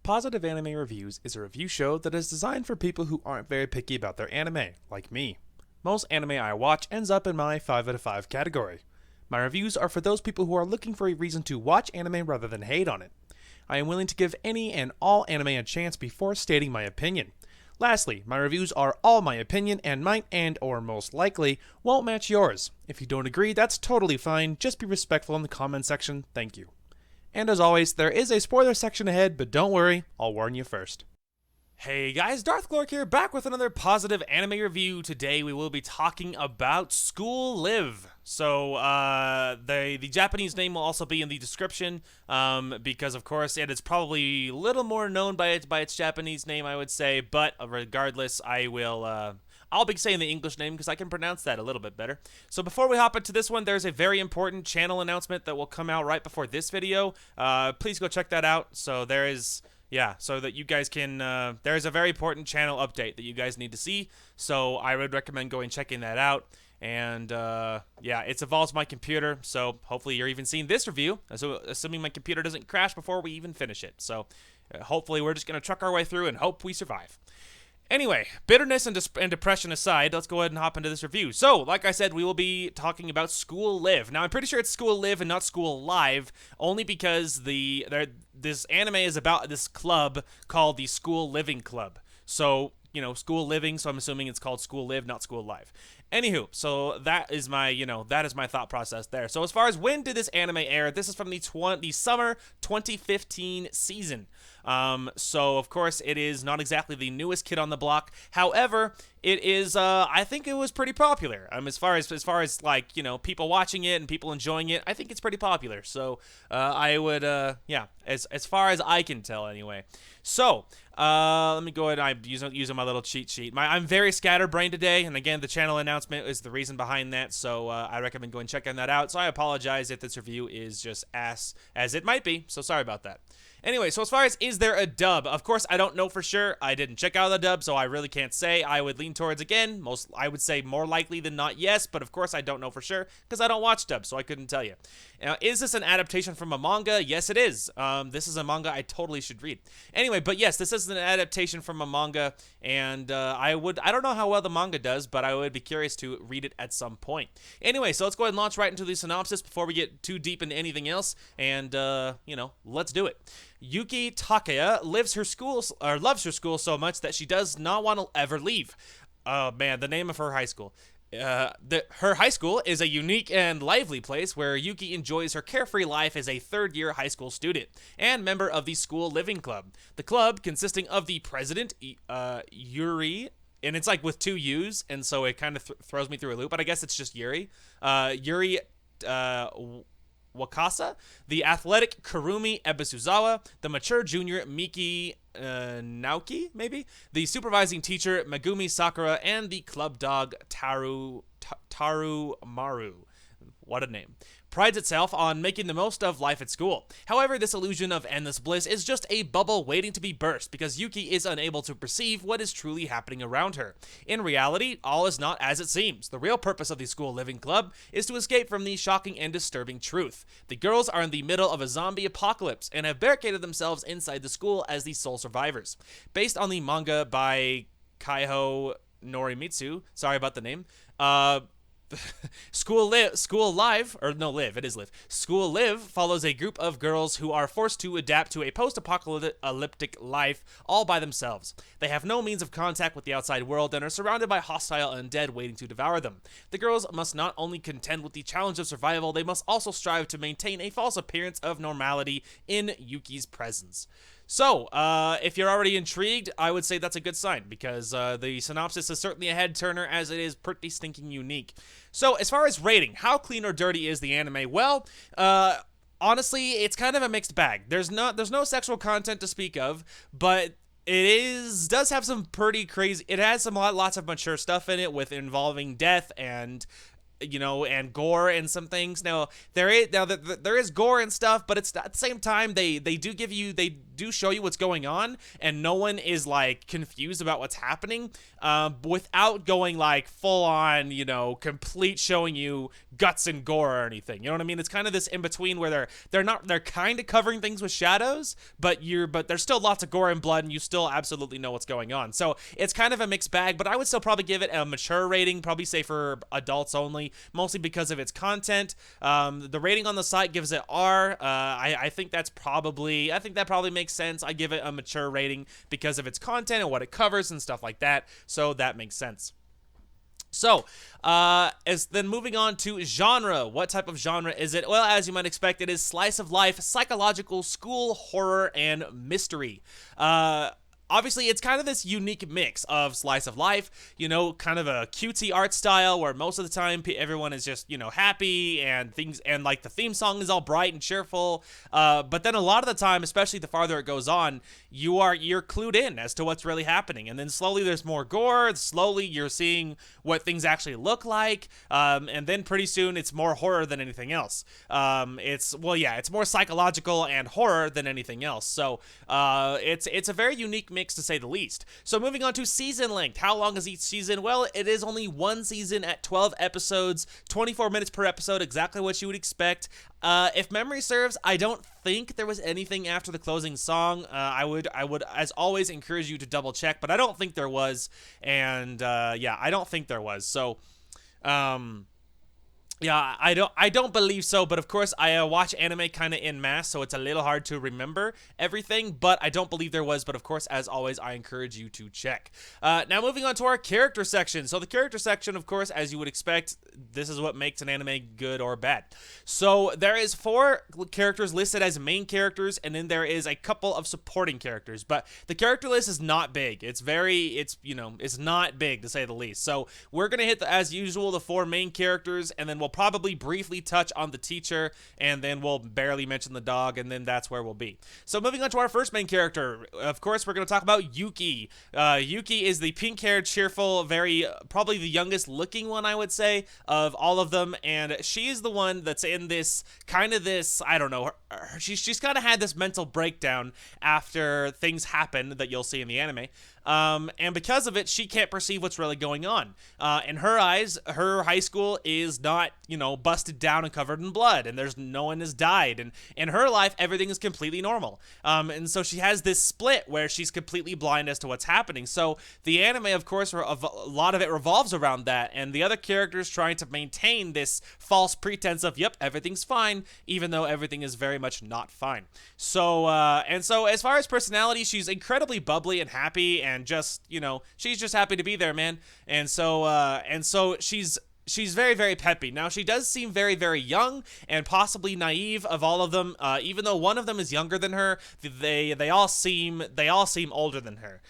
Positive Anime Reviews is a review show that is designed for people who aren't very picky about their anime, like me. Most anime I watch ends up in my 5 out of 5 category. My reviews are for those people who are looking for a reason to watch anime rather than hate on it. I am willing to give any and all anime a chance before stating my opinion. Lastly, my reviews are all my opinion and might and or most likely won't match yours. If you don't agree, that's totally fine. Just be respectful in the comment section. Thank you. And as always, there is a spoiler section ahead, but don't worry, I'll warn you first. Hey guys, Darth Glork here, back with another positive anime review. Today we will be talking about School Live. So, the Japanese name will also be in the description, because of course it is probably a little more known by its Japanese name, I would say, but regardless, I'll be saying the English name because I can pronounce that a little bit better. So before we hop into this one, there's a very important channel announcement that will come out right before this video. Please go check that out. So there is... yeah, so that you guys can, there's a very important channel update that you guys need to see, so I would recommend going checking that out, and, yeah, it involves my computer, so hopefully you're even seeing this review, so assuming my computer doesn't crash before we even finish it, so hopefully we're just going to truck our way through and hope we survive. Anyway, bitterness and depression aside, let's go ahead and hop into this review. So, like I said, we will be talking about School Live. Now, I'm pretty sure it's School Live and not School Live, only because this anime is about this club called the School Living Club. So, you know, School Living, so I'm assuming it's called School Live, not School Live. Anywho, so that is my, that is my thought process there. So as far as when did this anime air, this is from the summer 2015 season. So of course it is not exactly the newest kid on the block. However, it is, I think it was pretty popular. As far as like, people watching it and people enjoying it, I think it's pretty popular. So, I would, yeah, as far as I can tell anyway. So, let me go ahead. I'm using my little cheat sheet. I'm very scatterbrained today, and again, the channel announcement is the reason behind that. So I recommend going checking that out. So I apologize if this review is just ass as it might be. So sorry about that. Anyway, so as far as is there a dub, of course I don't know for sure. I didn't check out the dub, so I really can't say. I would lean towards again. I would say more likely than not yes, but of course I don't know for sure because I don't watch dubs, so I couldn't tell you. Now, is this an adaptation from a manga? Yes, it is. This is a manga I totally should read. Anyway, but yes, this is an adaptation from a manga, and I don't know how well the manga does, but I would be curious to read it at some point. Anyway, so let's go ahead and launch right into the synopsis before we get too deep into anything else, and let's do it. Yuki Takaya loves her school so much that she does not want to ever leave. Oh man, the name of her high school. Her high school is a unique and lively place where Yuki enjoys her carefree life as a third-year high school student and member of the School Living Club. The club, consisting of the president, Yuri, and it's like with 2 U's, and so it kind of throws me through a loop, but I guess it's just Yuri. Yuri Wakasa, the athletic Kurumi Ebisuzawa, the mature junior Miki Naoki, maybe, the supervising teacher Megumi Sakura, and the club dog Taru Maru. What a name. Prides itself on making the most of life at school. However, this illusion of endless bliss is just a bubble waiting to be burst because Yuki is unable to perceive what is truly happening around her. In reality, all is not as it seems. The real purpose of the School Living Club is to escape from the shocking and disturbing truth. The girls are in the middle of a zombie apocalypse and have barricaded themselves inside the school as the sole survivors. Based on the manga by Kaiho Norimitsu, sorry about the name, School Live follows a group of girls who are forced to adapt to a post-apocalyptic life all by themselves. They have no means of contact with the outside world and are surrounded by hostile undead waiting to devour them. The girls must not only contend with the challenge of survival, they must also strive to maintain a false appearance of normality in Yuki's presence. So, if you're already intrigued, I would say that's a good sign, because the synopsis is certainly a head-turner, as it is pretty stinking unique. So, as far as rating, how clean or dirty is the anime? Well, honestly, it's kind of a mixed bag. There's no sexual content to speak of, but it does have some pretty crazy... It has lots of mature stuff in it, with involving death and... and gore and some things. Now there is gore and stuff, but it's at the same time they do give you do show you what's going on, and no one is like confused about what's happening, without going like full on, you know, complete showing you guts and gore or anything. You know what I mean? It's kind of this in between where they're kind of covering things with shadows, but there's still lots of gore and blood, and you still absolutely know what's going on. So it's kind of a mixed bag, but I would still probably give it a mature rating, probably say for adults only, mostly because of its content. The rating on the site gives it R. I think that probably makes sense. I give it a mature rating because of its content and what it covers and stuff like that. So that makes sense. So, as then moving on to genre. What type of genre is it? Well, as you might expect, it is slice of life, psychological, school, horror, and mystery. Obviously, it's kind of this unique mix of slice of life, you know, kind of a cutesy art style where most of the time everyone is just, you know, happy and things, and like the theme song is all bright and cheerful. But then a lot of the time, especially the farther it goes on, you're clued in as to what's really happening. And then slowly there's more gore. Slowly you're seeing what things actually look like. And then pretty soon it's more horror than anything else. It's more psychological and horror than anything else. So it's a very unique mix, to say the least. So moving on to season length. How long is each season? Well, it is only one season at 12 episodes, 24 minutes per episode, exactly what you would expect. If memory serves, I don't think there was anything after the closing song. I would, as always, encourage you to double check, but I don't think there was. And I don't think there was. So, yeah, I don't believe so, but of course I watch anime kind of en masse, so it's a little hard to remember everything, but I don't believe there was, but of course, as always, I encourage you to check. Now moving on to our character section. So the character section, of course, as you would expect, this is what makes an anime good or bad. So there is 4 characters listed as main characters, and then there is a couple of supporting characters, but the character list is not big. It's not big, to say the least. So we're going to hit, as usual, the 4 main characters, and then we'll probably briefly touch on the teacher, and then we'll barely mention the dog, and then that's where we'll be. So moving on to our first main character, of course, we're going to talk about Yuki. Yuki is the pink-haired, cheerful, probably the youngest looking one, I would say, of all of them, and she is the one that's in this, I don't know, she's kind of had this mental breakdown after things happen that you'll see in the anime. And because of it, she can't perceive what's really going on. In her eyes, her high school is not, busted down and covered in blood, and no one has died. And in her life, everything is completely normal. And so she has this split where she's completely blind as to what's happening. So the anime, of course, a lot of it revolves around that, and the other characters trying to maintain this false pretense of, yep, everything's fine, even though everything is very much not fine. So, so as far as personality, she's incredibly bubbly and happy, and just, she's just happy to be there, man. And so she's very, very peppy. Now, she does seem very, very young and possibly naive of all of them. Even though one of them is younger than her, they all seem older than her.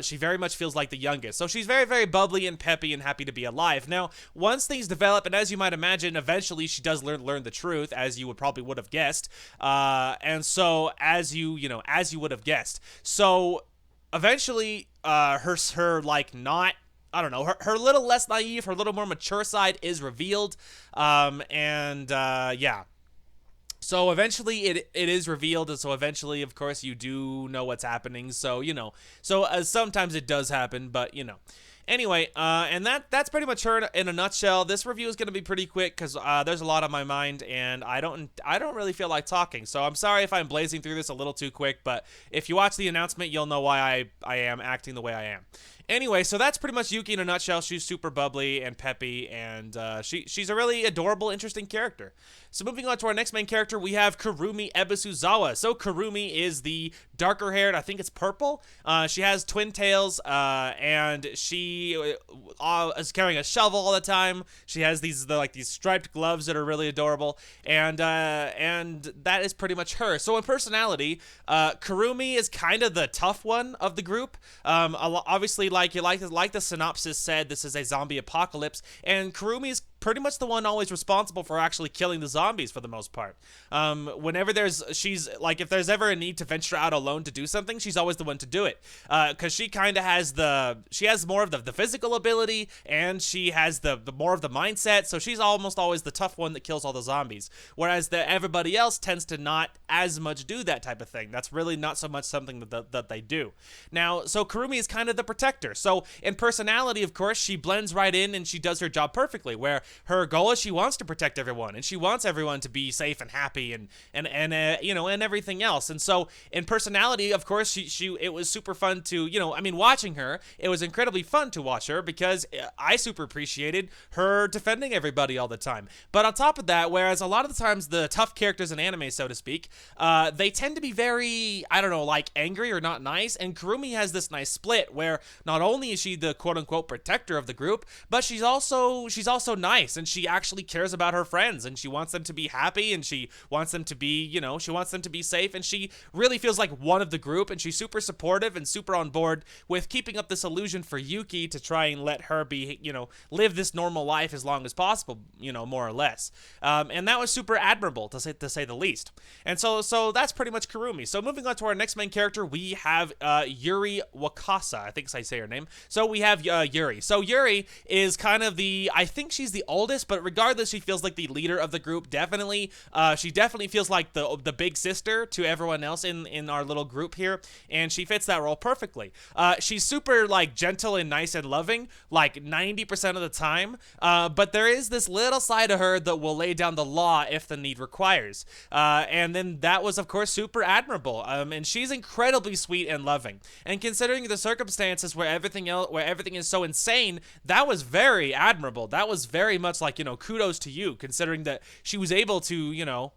She very much feels like the youngest. So she's very, very bubbly and peppy and happy to be alive. Now, once things develop, and as you might imagine, eventually she does learn the truth, as you would have guessed. And so as you would have guessed. So eventually, her like not. I don't know, her little less naive, her little more mature side is revealed, yeah. So eventually it is revealed, and so eventually, of course, you do know what's happening, so, sometimes it does happen, but, Anyway, and that's pretty much her in a nutshell. This review is going to be pretty quick because there's a lot on my mind, and I don't really feel like talking. So I'm sorry if I'm blazing through this a little too quick, but if you watch the announcement, you'll know why I am acting the way I am. Anyway, so that's pretty much Yuki in a nutshell. She's super bubbly and peppy, and she's a really adorable, interesting character. So moving on to our next main character, we have Kurumi Ebisuzawa. So Kurumi is the darker-haired, I think it's purple. She has twin tails, and she is carrying a shovel all the time. She has these striped gloves that are really adorable, and that is pretty much her. So in personality, Kurumi is kind of the tough one of the group. Obviously, like the synopsis said, this is a zombie apocalypse, and Kurumi's pretty much the one always responsible for actually killing the zombies for the most part. Whenever she's like, if there's ever a need to venture out alone to do something, she's always the one to do it. Because she kind of has more of the physical ability, and she has the more of the mindset, so she's almost always the tough one that kills all the zombies. Whereas everybody else tends to not as much do that type of thing. That's really not so much something that they do. Now, so Kurumi is kind of the protector. So in personality, of course, she blends right in and she does her job perfectly, where her goal is she wants to protect everyone and she wants everyone to be safe and happy and everything else. And so in personality, of course, it was super fun to, watching her, it was incredibly fun to watch her because I super appreciated her defending everybody all the time. But on top of that, whereas a lot of the times the tough characters in anime, so to speak, they tend to be very, like angry or not nice, and Kurumi has this nice split where not only is she the quote-unquote protector of the group, but she's also nice, and she actually cares about her friends, and she wants them to be happy, and she wants them to be, she wants them to be safe, and she really feels like one of the group, and she's super supportive and super on board with keeping up this illusion for Yuki to try and let her be, live this normal life as long as possible, more or less. And that was super admirable, to say the least. And so that's pretty much Kurumi. So moving on to our next main character, we have Yuri Wakasa. I think I say her name. So we have Yuri. So Yuri is kind of I think she's the oldest, but regardless, she feels like the leader of the group, definitely. She definitely feels like the big sister to everyone else in our little group here, and she fits that role perfectly. She's super, like, gentle and nice and loving, like, 90% of the time, but there is this little side of her that will lay down the law if the need requires. And then that was, of course, super admirable. And she's incredibly sweet and loving. And considering the circumstances where everything is so insane, that was very admirable. That was very much like, kudos to you, considering that she was able to,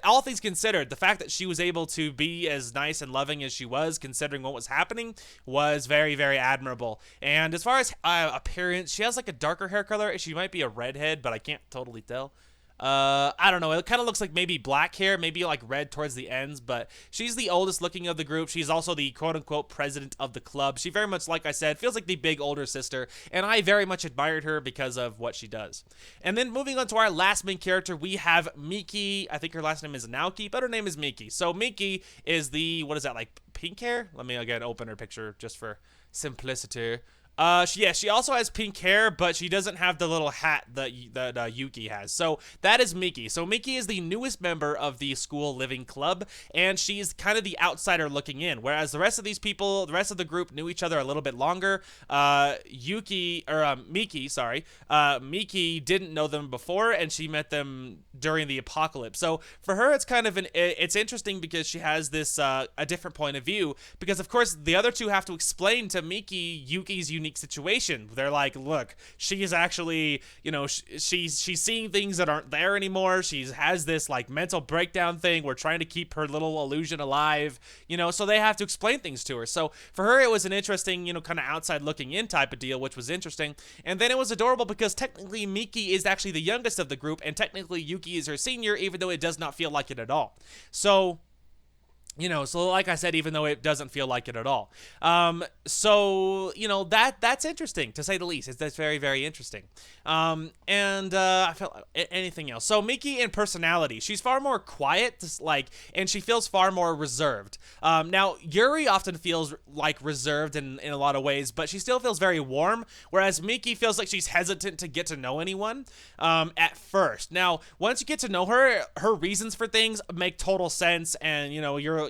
all things considered, the fact that she was able to be as nice and loving as she was, considering what was happening, was very, very admirable. And as far as appearance, she has like a darker hair color. She might be a redhead, but I can't totally tell. I don't know. It kind of looks like maybe black hair, maybe like red towards the ends, but she's the oldest looking of the group. She's also the quote-unquote president of the club. She very much, like I said, feels like the big older sister, and I very much admired her because of what she does. And then moving on to our last main character, we have Miki. I think her last name is Naoki, but her name is Miki. So Miki is like pink hair? Let me again open her picture just for simplicity. She also has pink hair, but she doesn't have the little hat that Yuki has. So that is Miki. So Miki is the newest member of the school living club, and she's kind of the outsider looking in. Whereas the rest of these people, the rest of the group knew each other a little bit longer. Miki didn't know them before, and she met them during the apocalypse. So for her, it's kind of it's interesting because she has this a different point of view. Because of course the other two have to explain to Miki Yuki's unique situation. They're like, look, she is actually, she's seeing things that aren't there anymore. She has this like mental breakdown thing. We're trying to keep her little illusion alive, so they have to explain things to her. So for her, it was an interesting, kind of outside looking in type of deal, which was interesting. And then it was adorable because technically Miki is actually the youngest of the group, and technically Yuki is her senior, even though it does not feel like it at all. So like I said, even though it doesn't feel like it at all. That's interesting, to say the least. That's very, very interesting. I felt anything else. So Miki in personality, she's far more quiet, and she feels far more reserved. Now, Yuri often feels like reserved in a lot of ways, but she still feels very warm, whereas Miki feels like she's hesitant to get to know anyone at first. Now, once you get to know her, her reasons for things make total sense, and,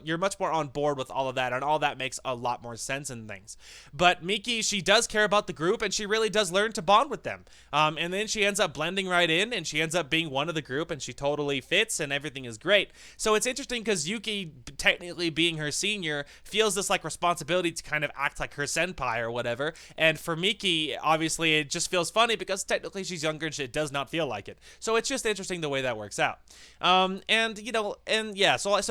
you're much more on board with all of that, and all that makes a lot more sense in things. But Miki, she does care about the group, and she really does learn to bond with them. And then she ends up blending right in, and she ends up being one of the group, and she totally fits, and everything is great. So it's interesting because Yuki, technically being her senior, feels this like responsibility to kind of act like her senpai or whatever. And for Miki, obviously, it just feels funny because technically she's younger and it does not feel like it. So it's just interesting the way that works out. So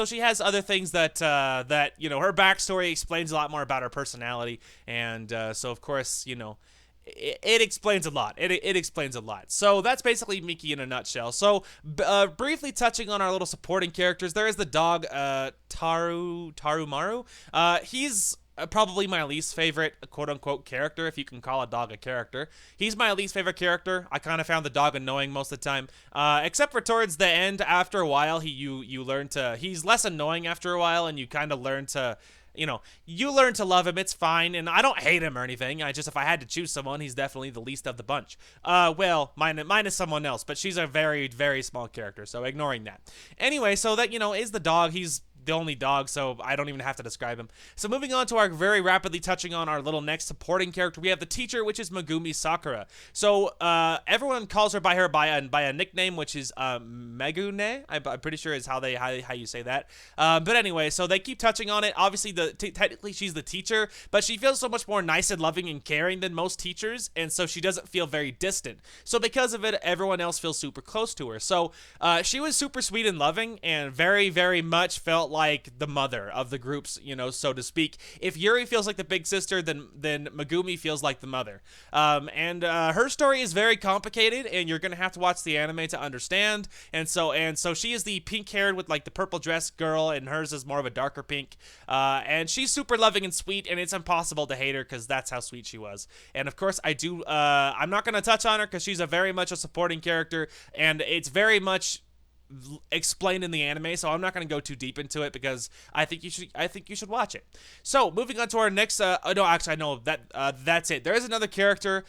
she has other things that her backstory explains a lot more about her personality, and so of course, it explains a lot. It explains a lot. So that's basically Miki in a nutshell. So briefly touching on our little supporting characters, there is the dog Tarumaru. He's probably my least favorite quote-unquote character, if you can call a dog a character. He's my least favorite character. I kind of found the dog annoying most of the time, except for towards the end. After a while, you learn to, he's less annoying after a while, and you kind of learn to, you learn to love him. It's fine, and I don't hate him or anything. If I had to choose someone, he's definitely the least of the bunch. Well, mine is someone else, but she's a very, very small character, so ignoring that. Anyway, so that, is the dog. He's the only dog, so I don't even have to describe him. So moving on to our very rapidly touching on our little next supporting character, we have the teacher, which is Megumi Sakura. So everyone calls her by a nickname, which is Megune. I'm pretty sure is how you say that. But anyway, so they keep touching on it. Obviously, technically she's the teacher, but she feels so much more nice and loving and caring than most teachers, and so she doesn't feel very distant. So because of it, everyone else feels super close to her. So she was super sweet and loving, and very, very much felt like the mother of the groups, so to speak. If Yuri feels like the big sister, then Megumi feels like the mother. And her story is very complicated, and you're gonna have to watch the anime to understand. And so she is the pink-haired with like the purple dress girl, and hers is more of a darker pink. And she's super loving and sweet, and it's impossible to hate her because that's how sweet she was. And of course, I'm not gonna touch on her because she's very much a supporting character, and it's very much explained in the anime, so I'm not going to go too deep into it because I think you should watch it. So moving on to our next that's it. There is another character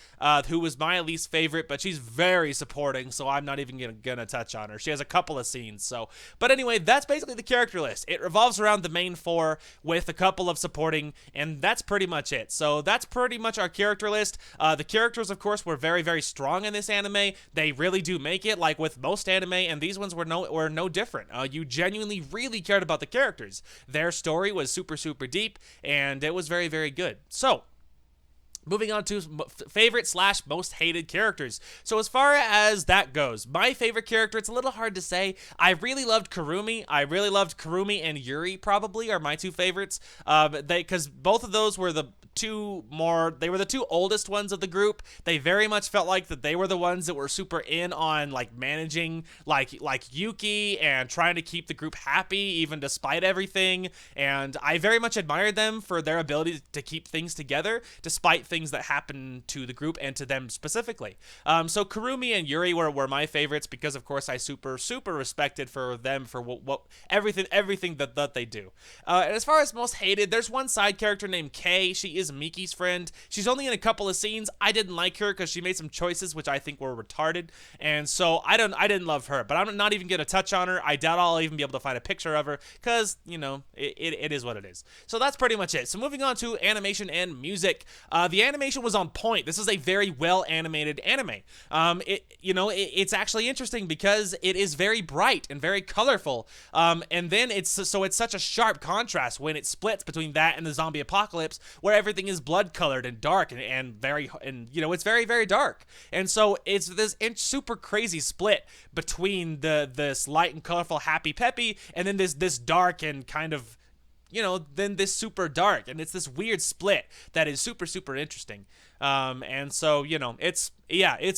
who was my least favorite, but she's very supporting, so I'm not even gonna touch on her. She has a couple of scenes, but anyway, that's basically the character list. It revolves around the main four with a couple of supporting, and that's pretty much it. So that's pretty much our character list. The characters, of course, were very, very strong in this anime. They really do make it, like with most anime, and these ones were no different. You genuinely really cared about the characters. Their story was super, super deep, and it was very, very good. So moving on to favorite / most hated characters. So as far as that goes, my favorite character, it's a little hard to say. I really loved Kurumi. Kurumi and Yuri probably are my two favorites. Because both of those were the two oldest ones of the group. They very much felt like that they were the ones that were super in on like managing like Yuki and trying to keep the group happy even despite everything. And I very much admired them for their ability to keep things together despite things that happened to the group and to them specifically. So Kurumi and Yuri were my favorites because of course I super respected for them for what everything that they do. And as far as most hated, there's one side character named Kei. She is Miki's friend. She's only in a couple of scenes. I didn't like her because she made some choices which I think were retarded, and so I didn't love her. But I'm not even gonna touch on her. I doubt I'll even be able to find a picture of her because it is what it is. So that's pretty much it. So moving on to animation and music. The animation was on point. This is a very well animated anime. It's actually interesting because it is very bright and very colorful. And then it's such a sharp contrast when it splits between that and the zombie apocalypse, where everything is blood colored and dark and it's very, very dark. And so it's this super crazy split between this light and colorful happy peppy and then this dark and kind of then this super dark, and it's this weird split that is super, super interesting. And so it's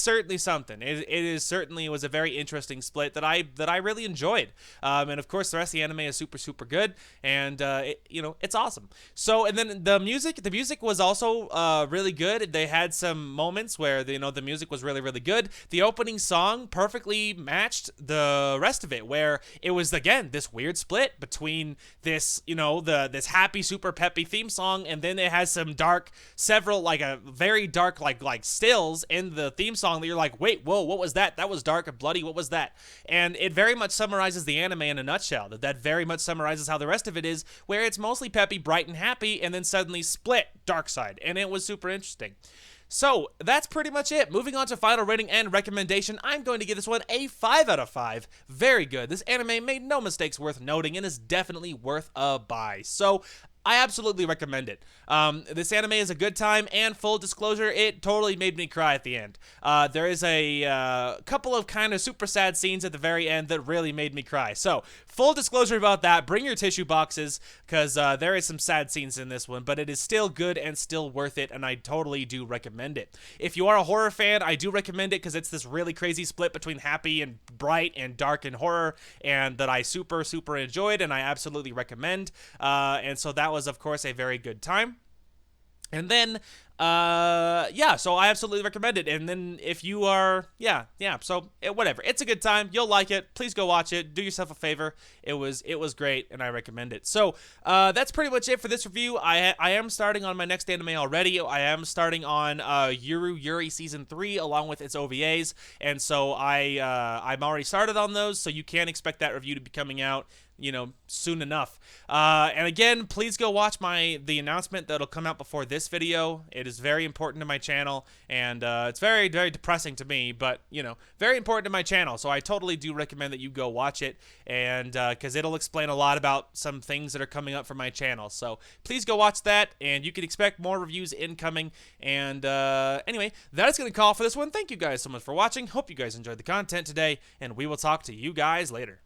certainly something. It was a very interesting split that I really enjoyed. And of course the rest of the anime is super, super good, and it's awesome. So and then the music was also really good. They had some moments where the music was really, really good. The opening song perfectly matched the rest of it, where it was again this weird split between this this happy super peppy theme song, and then it has some dark very dark like stills in the theme song that you're like, wait, whoa, what was that? That was dark and bloody. What was that? And it very much summarizes the anime in a nutshell. That very much summarizes how the rest of it is, where it's mostly peppy, bright, and happy, and then suddenly split dark side, and it was super interesting. So that's pretty much it. Moving on to final rating and recommendation, I'm going to give this one a 5 out of 5. Very good. This anime made no mistakes worth noting and is definitely worth a buy. So I absolutely recommend it. This anime is a good time, and full disclosure, it totally made me cry at the end. There is a couple of kind of super sad scenes at the very end that really made me cry. So, full disclosure about that. Bring your tissue boxes, because there is some sad scenes in this one, but it is still good and still worth it, and I totally do recommend it. If you are a horror fan, I do recommend it, because it's this really crazy split between happy and bright and dark and horror, and that I super, super enjoyed, and I absolutely recommend. And so that that was, of course, a very good time. And then, yeah, so I absolutely recommend it. And then if you are, so whatever. It's a good time. You'll like it. Please go watch it. Do yourself a favor. It was great, and I recommend it. So that's pretty much it for this review. I am starting on my next anime already. I am starting on Yuri Season 3 along with its OVAs. And so I'm already started on those, so you can expect that review to be coming out, you know, soon enough. And again, please go watch the announcement that'll come out before this video. It is very important to my channel, and it's very, very depressing to me, but, you know, very important to my channel. So I totally do recommend that you go watch it, and because it'll explain a lot about some things that are coming up for my channel. So please go watch that, and you can expect more reviews incoming. And anyway, that is going to call for this one. Thank you guys so much for watching. Hope you guys enjoyed the content today, and we will talk to you guys later.